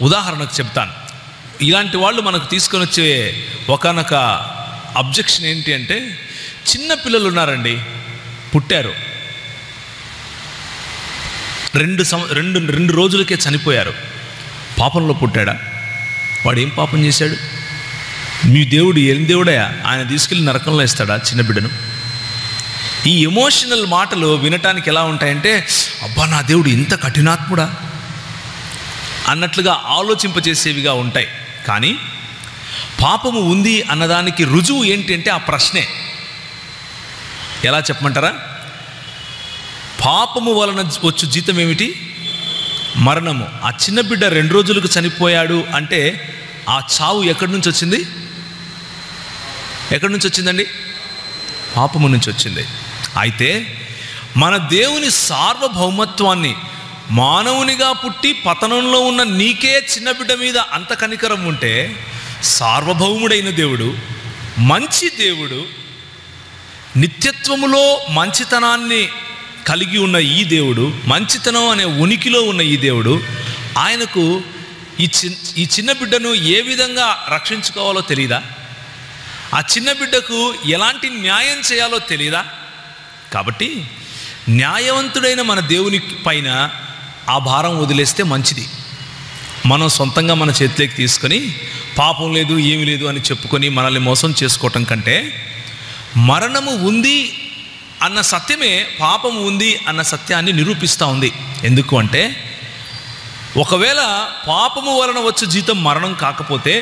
ఉదాహరణకు చెప్తాను. ఇలాంటి వాళ్ళు మనకు తీసుకొని వచ్చే ఒకనొక అబ్జెక్షన్ ఏంటి అంటే, చిన్న పిల్లలు ఉన్నారండి, పుట్టారు, రెండు రోజులకే చనిపోయారు. పాపంలో పుట్టాడా? వాడు ఏం పాపం చేశాడు? మీ దేవుడు ఏం దేవుడయా? ఆయన తీసుకెళ్ళి నరకంలో వేస్తాడా చిన్న బిడ్డను? ఈ ఎమోషనల్ మాటలు వినటానికి ఎలా ఉంటాయంటే, అబ్బా నా దేవుడు ఇంత కఠినాత్ముడా అన్నట్లుగా ఆలోచింపజేసేవిగా ఉంటాయి. కానీ పాపము ఉంది అన్నదానికి రుజువు ఏంటి అంటే ఆ ప్రశ్నే. ఎలా చెప్పమంటారా? పాపము వలన వచ్చు జీతం ఏమిటి? మరణము. ఆ చిన్న బిడ్డ 2 రోజులకు చనిపోయాడు అంటే ఆ చావు ఎక్కడి నుంచి వచ్చింది? ఎక్కడి నుంచి వచ్చిందండి? పాపము నుంచి వచ్చింది. అయితే మన దేవుని సార్వభౌమత్వాన్ని, మానవునిగా పుట్టి పతనంలో ఉన్న నీకే చిన్న బిడ్డ మీద అంత కనికరం ఉంటే, సార్వభౌముడైన దేవుడు, మంచి దేవుడు, నిత్యత్వములో మంచితనాన్ని కలిగి ఉన్న ఈ దేవుడు, మంచితనం అనే ఉనికిలో ఉన్న ఈ దేవుడు, ఆయనకు ఈ చిన్న బిడ్డను ఏ విధంగా రక్షించుకోవాలో తెలియదా? ఆ చిన్న బిడ్డకు ఎలాంటి న్యాయం చేయాలో తెలియదా? కాబట్టి న్యాయవంతుడైన మన దేవుని పైన ఆ భారం వదిలేస్తే మంచిది. మనం సొంతంగా మన చేతిలోకి తీసుకొని పాపం లేదు ఏమీ లేదు అని చెప్పుకొని మనల్ని మోసం చేసుకోవటం కంటే, మరణము ఉంది అన్న సత్యమే పాపము ఉంది అన్న సత్యాన్ని నిరూపిస్తూ ఉంది. ఎందుకు అంటే, ఒకవేళ పాపము వలన వచ్చు జీతం మరణం కాకపోతే,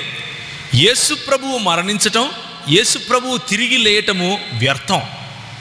యేసు ప్రభువు మరణించటం, యేసు ప్రభువు తిరిగి లేయటము వ్యర్థం.